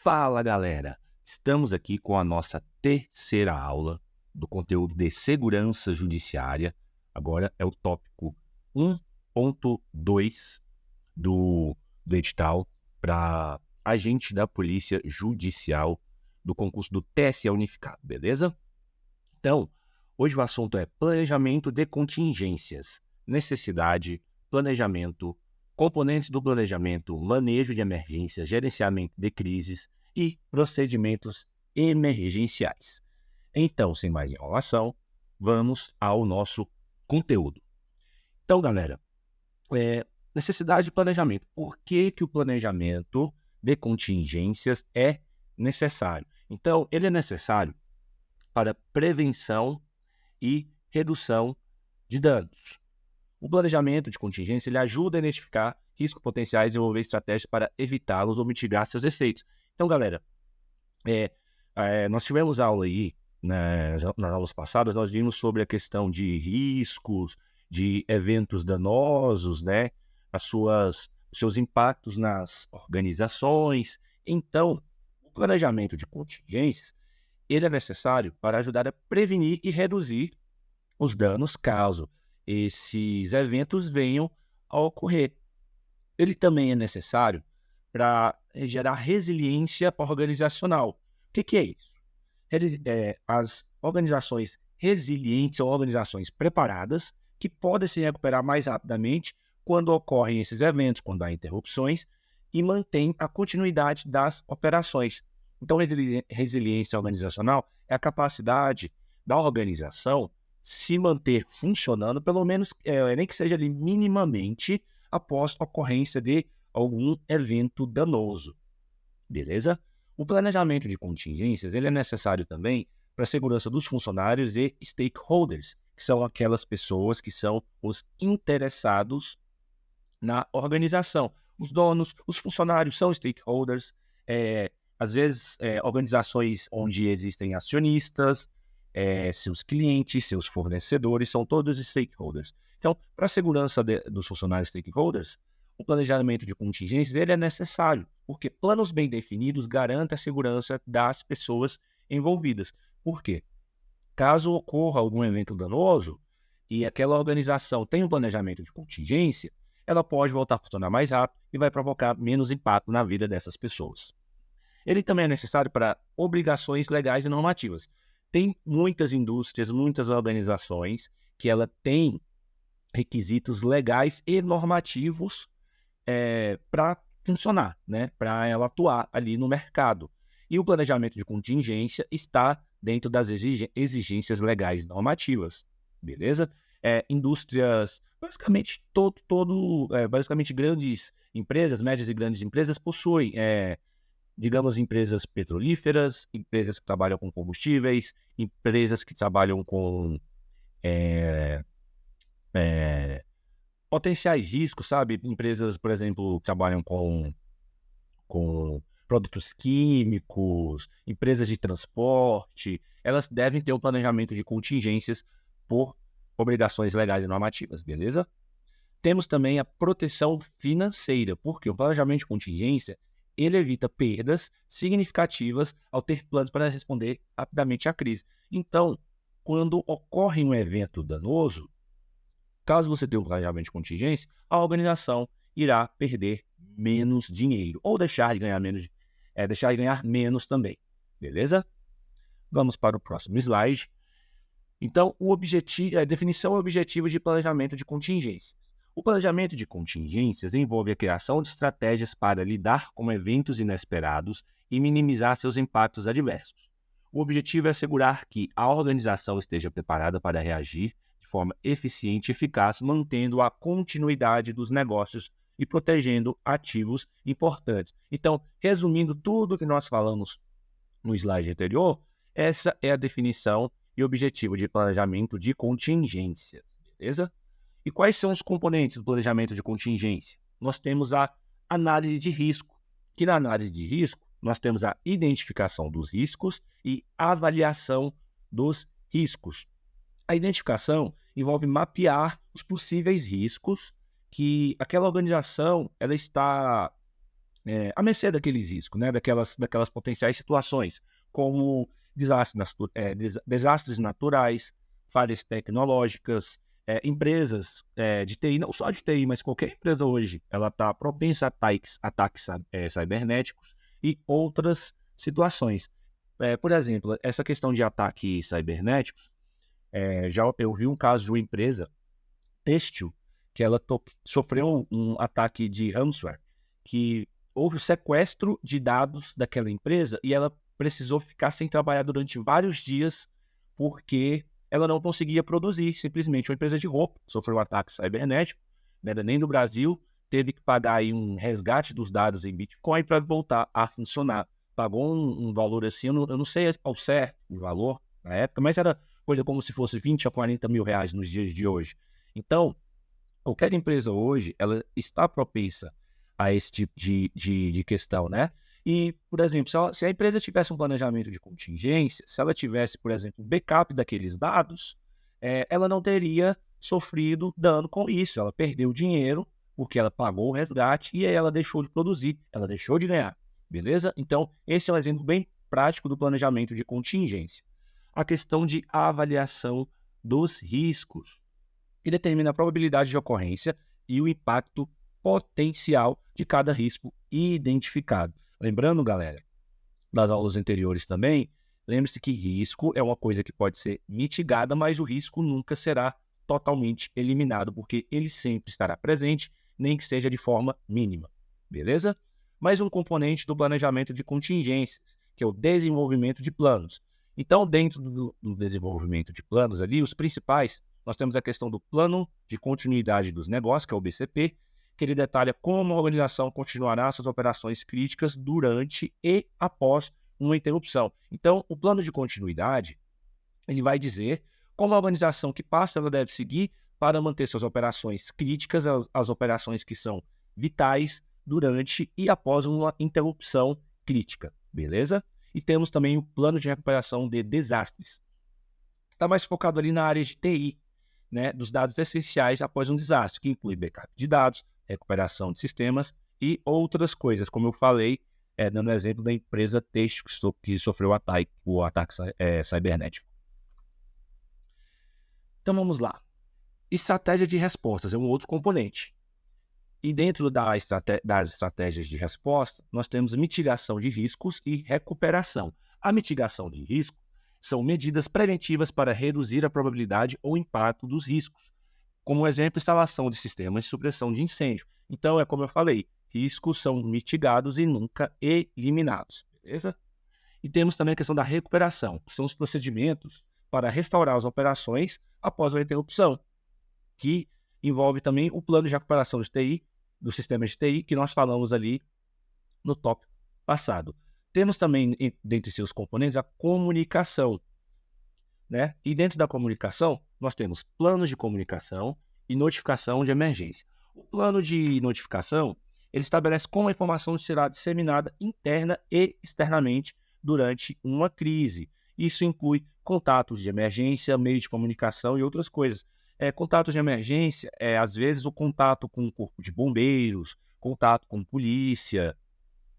Fala, galera! Estamos aqui com a nossa terceira aula do conteúdo de segurança judiciária. Agora é o tópico 1.2 do edital para agente da Polícia Judicial do concurso do TSE Unificado, beleza? Então, hoje o assunto é planejamento de contingências, necessidade, planejamento, componentes do planejamento, manejo de emergências, gerenciamento de crises e procedimentos emergenciais. Então, sem mais enrolação, vamos ao nosso conteúdo. Então, galera, necessidade de planejamento. Por que o planejamento de contingências é necessário? Então, ele é necessário para prevenção e redução de danos. O planejamento de contingência ele ajuda a identificar riscos potenciais e desenvolver estratégias para evitá-los ou mitigar seus efeitos. Então, galera, nós tivemos aula aí, nas aulas passadas, nós vimos sobre a questão de riscos, de eventos danosos, né? Os seus impactos nas organizações. Então, o planejamento de contingências ele é necessário para ajudar a prevenir e reduzir os danos caso esses eventos venham a ocorrer. Ele também é necessário para gerar resiliência organizacional. O que é isso? As organizações resilientes são organizações preparadas que podem se recuperar mais rapidamente quando ocorrem esses eventos, quando há interrupções, e mantém a continuidade das operações. Então, resiliência organizacional é a capacidade da organização se manter funcionando, pelo menos, nem que seja ali minimamente, após a ocorrência de algum evento danoso. Beleza? O planejamento de contingências ele é necessário também para a segurança dos funcionários e stakeholders, que são aquelas pessoas que são os interessados na organização. Os donos, os funcionários são stakeholders, às vezes organizações onde existem acionistas, seus clientes, seus fornecedores, são todos stakeholders. Então, para a segurança dos funcionários stakeholders, o planejamento de contingências ele é necessário, porque planos bem definidos garantem a segurança das pessoas envolvidas. Por quê? Caso ocorra algum evento danoso e aquela organização tem um planejamento de contingência, ela pode voltar a funcionar mais rápido e vai provocar menos impacto na vida dessas pessoas. Ele também é necessário para obrigações legais e normativas. Tem muitas indústrias, muitas organizações que ela tem requisitos legais e normativos para funcionar, né? Para ela atuar ali no mercado. E o planejamento de contingência está dentro das exigências legais e normativas, beleza? Indústrias, basicamente, basicamente grandes empresas, médias e grandes empresas possuem, digamos, empresas petrolíferas, empresas que trabalham com combustíveis, empresas que trabalham com potenciais riscos, sabe? Empresas, por exemplo, que trabalham com produtos químicos, empresas de transporte, elas devem ter um planejamento de contingências por obrigações legais e normativas, beleza? Temos também a proteção financeira, porque o planejamento de contingência ele evita perdas significativas ao ter planos para responder rapidamente à crise. Então, quando ocorre um evento danoso, caso você tenha um planejamento de contingência, a organização irá perder menos dinheiro ou deixar de ganhar menos também, beleza? Vamos para o próximo slide. Então, a definição e objetivo de planejamento de contingências. O planejamento de contingências envolve a criação de estratégias para lidar com eventos inesperados e minimizar seus impactos adversos. O objetivo é assegurar que a organização esteja preparada para reagir de forma eficiente e eficaz, mantendo a continuidade dos negócios e protegendo ativos importantes. Então, resumindo tudo que nós falamos no slide anterior, essa é a definição e objetivo de planejamento de contingências, beleza? E quais são os componentes do planejamento de contingência? Nós temos a análise de risco, que na análise de risco nós temos a identificação dos riscos e avaliação dos riscos. A identificação envolve mapear os possíveis riscos que aquela organização ela está à mercê daqueles riscos, né, daquelas potenciais situações, como desastres naturais, falhas tecnológicas, empresas de TI, não só de TI, mas qualquer empresa hoje, ela está propensa a ataques cibernéticos e outras situações. Por exemplo, essa questão de ataques cibernéticos, já eu vi um caso de uma empresa têxtil que ela sofreu um ataque de ransomware, que houve o sequestro de dados daquela empresa e ela precisou ficar sem trabalhar durante vários dias porque ela não conseguia produzir. Simplesmente uma empresa de roupa sofreu um ataque cibernético, não era nem do Brasil, teve que pagar aí um resgate dos dados em Bitcoin para voltar a funcionar. Pagou um valor assim, eu não sei ao certo o valor na época, mas era coisa como se fosse 20 a 40 mil reais nos dias de hoje. Então, qualquer empresa hoje, ela está propensa a esse tipo de questão, né? E, por exemplo, se a empresa tivesse um planejamento de contingência, se ela tivesse, por exemplo, um backup daqueles dados, ela não teria sofrido dano com isso. Ela perdeu dinheiro porque ela pagou o resgate e aí ela deixou de produzir, ela deixou de ganhar, beleza? Então, esse é um exemplo bem prático do planejamento de contingência. A questão de avaliação dos riscos, que determina a probabilidade de ocorrência e o impacto potencial de cada risco identificado. Lembrando, galera, das aulas anteriores também, lembre-se que risco é uma coisa que pode ser mitigada, mas o risco nunca será totalmente eliminado, porque ele sempre estará presente, nem que seja de forma mínima, beleza? Mais um componente do planejamento de contingências, que é o desenvolvimento de planos. Então, dentro do desenvolvimento de planos ali, os principais, nós temos a questão do plano de continuidade dos negócios, que é o BCP, que ele detalha como a organização continuará suas operações críticas durante e após uma interrupção. Então, o plano de continuidade, ele vai dizer como a organização que passa ela deve seguir para manter suas operações críticas, as operações que são vitais durante e após uma interrupção crítica, beleza? E temos também o plano de recuperação de desastres. Está mais focado ali na área de TI, né, dos dados essenciais após um desastre, que inclui backup de dados, recuperação de sistemas e outras coisas, como eu falei, dando exemplo da empresa têxtil que sofreu o ataque cibernético. Então vamos lá. Estratégia de respostas é um outro componente. E dentro das estratégias de resposta, nós temos mitigação de riscos e recuperação. A mitigação de risco são medidas preventivas para reduzir a probabilidade ou impacto dos riscos. Como exemplo, instalação de sistemas de supressão de incêndio. Então, é como eu falei, riscos são mitigados e nunca eliminados, beleza? E temos também a questão da recuperação, que são os procedimentos para restaurar as operações após a interrupção, que envolve também o plano de recuperação de TI, dos sistemas de TI, que nós falamos ali no tópico passado. Temos também, dentre seus componentes, a comunicação, né? E dentro da comunicação, nós temos planos de comunicação e notificação de emergência. O plano de notificação, ele estabelece como a informação será disseminada interna e externamente durante uma crise. Isso inclui contatos de emergência, meio de comunicação e outras coisas. Contatos de emergência, às vezes o contato com o corpo de bombeiros, contato com polícia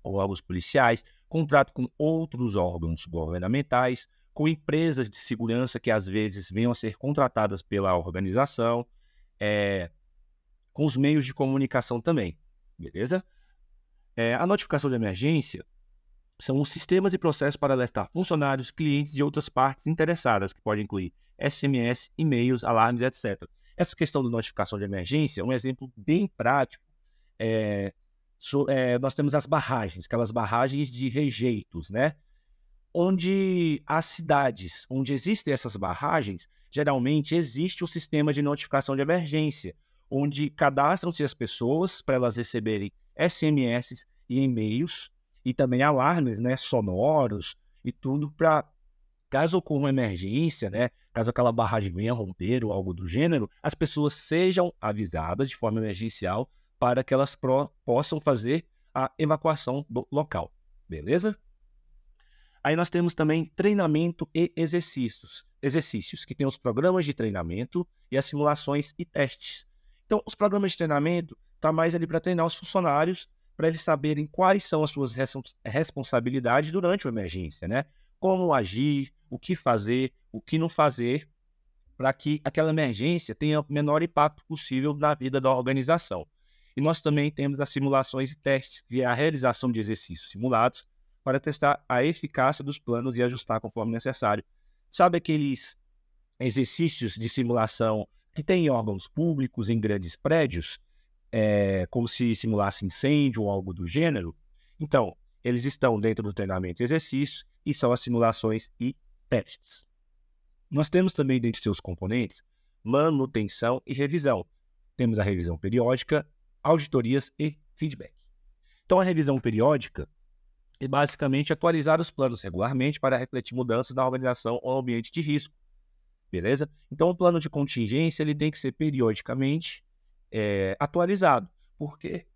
ou órgãos policiais, contato com outros órgãos governamentais, com empresas de segurança que às vezes venham a ser contratadas pela organização, com os meios de comunicação também, beleza? A notificação de emergência são os sistemas e processos para alertar funcionários, clientes e outras partes interessadas, que podem incluir SMS, e-mails, alarmes, etc. Essa questão da notificação de emergência é um exemplo bem prático. Nós temos as barragens, aquelas barragens de rejeitos, né? Onde as cidades, onde existem essas barragens, geralmente existe o sistema de notificação de emergência, onde cadastram-se as pessoas para elas receberem SMS e e-mails, e também alarmes, né, sonoros e tudo para, caso ocorra uma emergência, né, caso aquela barragem venha romper ou algo do gênero, as pessoas sejam avisadas de forma emergencial para que elas possam fazer a evacuação do local, beleza? Aí nós temos também treinamento e exercícios, que tem os programas de treinamento e as simulações e testes. Então, os programas de treinamento tá mais ali para treinar os funcionários para eles saberem quais são as suas responsabilidades durante uma emergência, né? Como agir, o que fazer, o que não fazer, para que aquela emergência tenha o menor impacto possível na vida da organização. E nós também temos as simulações e testes, que é a realização de exercícios simulados para testar a eficácia dos planos e ajustar conforme necessário. Sabe aqueles exercícios de simulação que tem em órgãos públicos, em grandes prédios, como se simulasse incêndio ou algo do gênero? Então, eles estão dentro do treinamento e exercício e são as simulações e testes. Nós temos também, dentre seus componentes, manutenção e revisão. Temos a revisão periódica, auditorias e feedback. Então, a revisão periódica é basicamente atualizar os planos regularmente para refletir mudanças na organização ou ambiente de risco. Beleza? Então, o plano de contingência ele tem que ser periodicamente atualizado, porque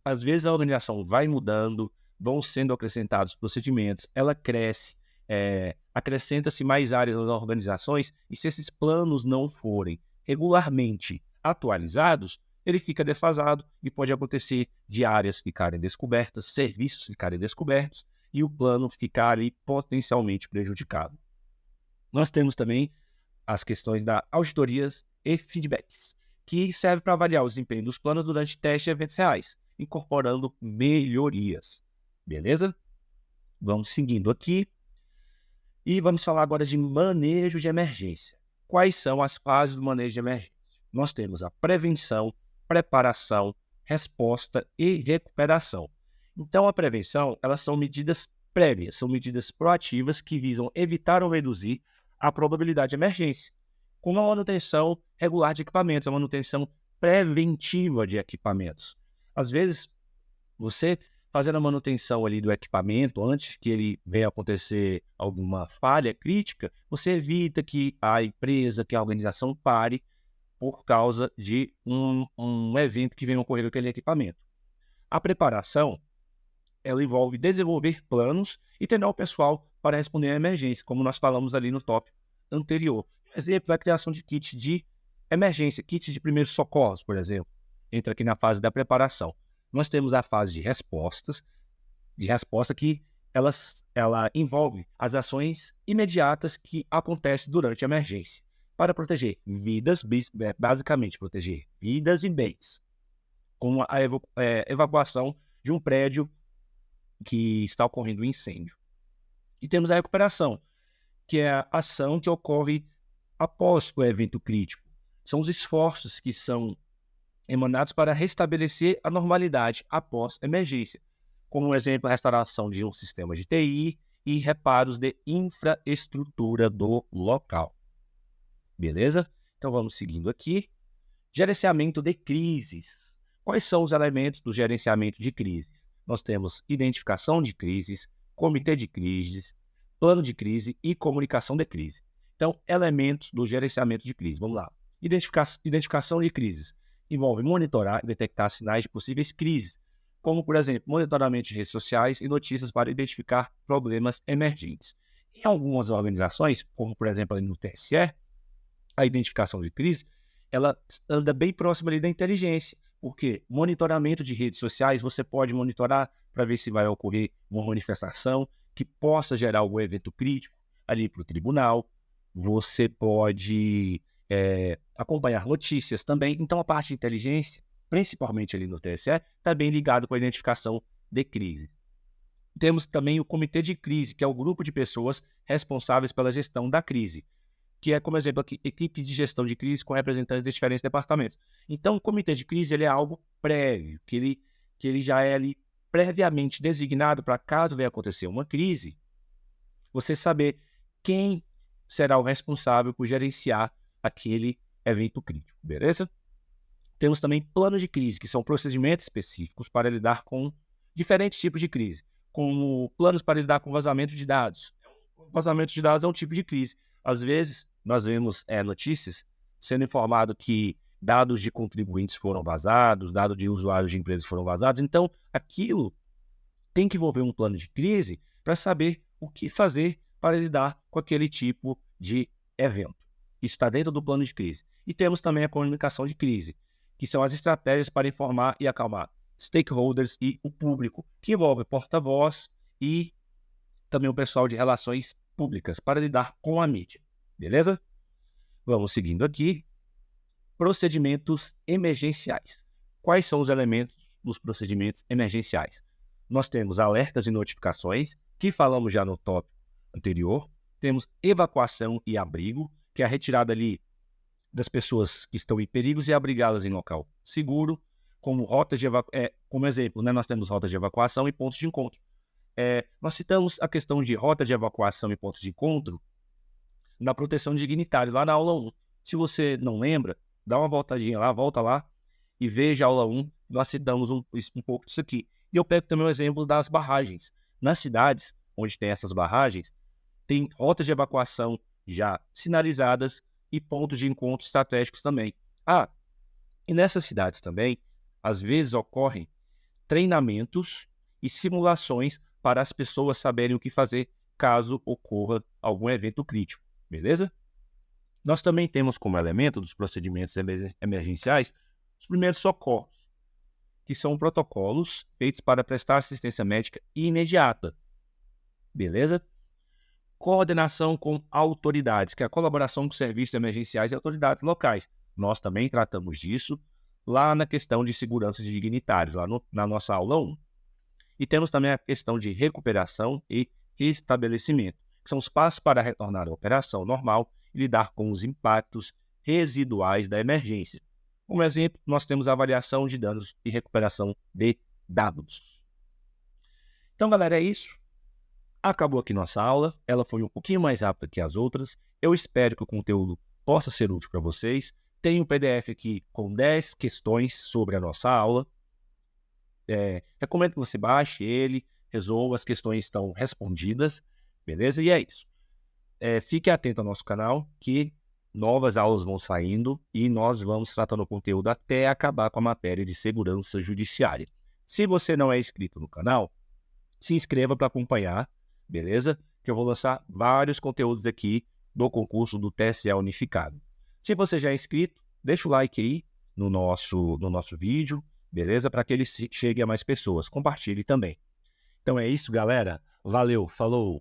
às vezes a organização vai mudando, vão sendo acrescentados procedimentos, ela cresce, acrescenta-se mais áreas nas organizações, e se esses planos não forem regularmente atualizados, ele fica defasado e pode acontecer de áreas ficarem descobertas, serviços ficarem descobertos e o plano ficar ali potencialmente prejudicado. Nós temos também as questões da auditorias e feedbacks, que serve para avaliar o desempenho dos planos durante testes e eventos reais, incorporando melhorias. Beleza? Vamos seguindo aqui. E vamos falar agora de manejo de emergência. Quais são as fases do manejo de emergência? Nós temos a prevenção, preparação, resposta e recuperação. Então, a prevenção, elas são medidas prévias, são medidas proativas que visam evitar ou reduzir a probabilidade de emergência, como a manutenção regular de equipamentos, a manutenção preventiva de equipamentos. Às vezes, você fazendo a manutenção ali do equipamento, antes que ele venha acontecer alguma falha crítica, você evita que a empresa, que a organização pare por causa de um evento que venha ocorrer com aquele equipamento. A preparação, ela envolve desenvolver planos e treinar o pessoal para responder à emergência, como nós falamos ali no tópico anterior. Exemplo, a criação de kits de emergência, kits de primeiros socorros, por exemplo, entra aqui na fase da preparação. Nós temos a fase de resposta que ela envolve as ações imediatas que acontecem durante a emergência, para proteger vidas, basicamente proteger vidas e bens, como a evacuação de um prédio que está ocorrendo um incêndio. E temos a recuperação, que é a ação que ocorre após o evento crítico. São os esforços que são emanados para restabelecer a normalidade após a emergência, como um exemplo, a restauração de um sistema de TI e reparos de infraestrutura do local. Beleza? Então vamos seguindo aqui. Gerenciamento de crises. Quais são os elementos do gerenciamento de crises? Nós temos identificação de crises, comitê de crises, plano de crise e comunicação de crise. Então, elementos do gerenciamento de crise. Vamos lá. Identificação de crises envolve monitorar e detectar sinais de possíveis crises, como, por exemplo, monitoramento de redes sociais e notícias para identificar problemas emergentes. Em algumas organizações, como, por exemplo, ali no TSE, a identificação de crise, ela anda bem próxima ali da inteligência, porque monitoramento de redes sociais, você pode monitorar para ver se vai ocorrer uma manifestação que possa gerar algum evento crítico ali para o tribunal. Você pode acompanhar notícias também. Então, a parte de inteligência, principalmente ali no TSE, está bem ligado com a identificação de crise. Temos também o comitê de crise, que é o grupo de pessoas responsáveis pela gestão da crise, que é, como exemplo, aqui, equipe de gestão de crise com representantes de diferentes departamentos. Então, o comitê de crise ele é algo prévio, que ele já é ali previamente designado para, caso venha acontecer uma crise, você saber quem será o responsável por gerenciar aquele evento crítico, beleza? Temos também planos de crise, que são procedimentos específicos para lidar com diferentes tipos de crise, como planos para lidar com vazamento de dados. Vazamento de dados é um tipo de crise. Às vezes, nós vemos notícias sendo informado que dados de contribuintes foram vazados, dados de usuários de empresas foram vazados. Então, aquilo tem que envolver um plano de crise para saber o que fazer para lidar com aquele tipo de evento. Isso está dentro do plano de crise. E temos também a comunicação de crise, que são as estratégias para informar e acalmar. stakeholders e o público, que envolve porta-voz e também o pessoal de relações públicas para lidar com a mídia, beleza? Vamos seguindo aqui. Procedimentos emergenciais. Quais são os elementos dos procedimentos emergenciais? Nós temos alertas e notificações, que falamos já no tópico anterior. Temos evacuação e abrigo, que é a retirada ali das pessoas que estão em perigos e abrigá-las em local seguro. Como rotas de como exemplo, né, nós temos rotas de evacuação e pontos de encontro. Nós citamos a questão de rota de evacuação e pontos de encontro na proteção de dignitários, lá na aula 1. Se você não lembra, dá uma voltadinha lá, volta lá e veja a aula 1, nós citamos um pouco disso aqui. E eu pego também o exemplo das barragens. Nas cidades onde tem essas barragens, tem rotas de evacuação já sinalizadas e pontos de encontro estratégicos também. E nessas cidades também, às vezes ocorrem treinamentos e simulações para as pessoas saberem o que fazer caso ocorra algum evento crítico, beleza? Nós também temos como elemento dos procedimentos emergenciais os primeiros socorros, que são protocolos feitos para prestar assistência médica imediata, beleza? Coordenação com autoridades, que é a colaboração com serviços emergenciais e autoridades locais. Nós também tratamos disso lá na questão de segurança de dignitários, lá na nossa aula 1. E temos também a questão de recuperação e restabelecimento, que são os passos para retornar à operação normal e lidar com os impactos residuais da emergência. Como exemplo, nós temos a avaliação de danos e recuperação de dados. Então, galera, é isso. Acabou aqui nossa aula. Ela foi um pouquinho mais rápida que as outras. Eu espero que o conteúdo possa ser útil para vocês. Tem um PDF aqui com 10 questões sobre a nossa aula. Recomendo que você baixe ele, resolva, as questões estão respondidas, beleza? E é isso. Fique atento ao nosso canal, que novas aulas vão saindo e nós vamos tratando o conteúdo até acabar com a matéria de segurança judiciária. Se você não é inscrito no canal, se inscreva para acompanhar, beleza? Que eu vou lançar vários conteúdos aqui do concurso do TSE Unificado. Se você já é inscrito, deixa o like aí no nosso vídeo, beleza? Para que ele chegue a mais pessoas. Compartilhe também. Então é isso, galera. Valeu, falou!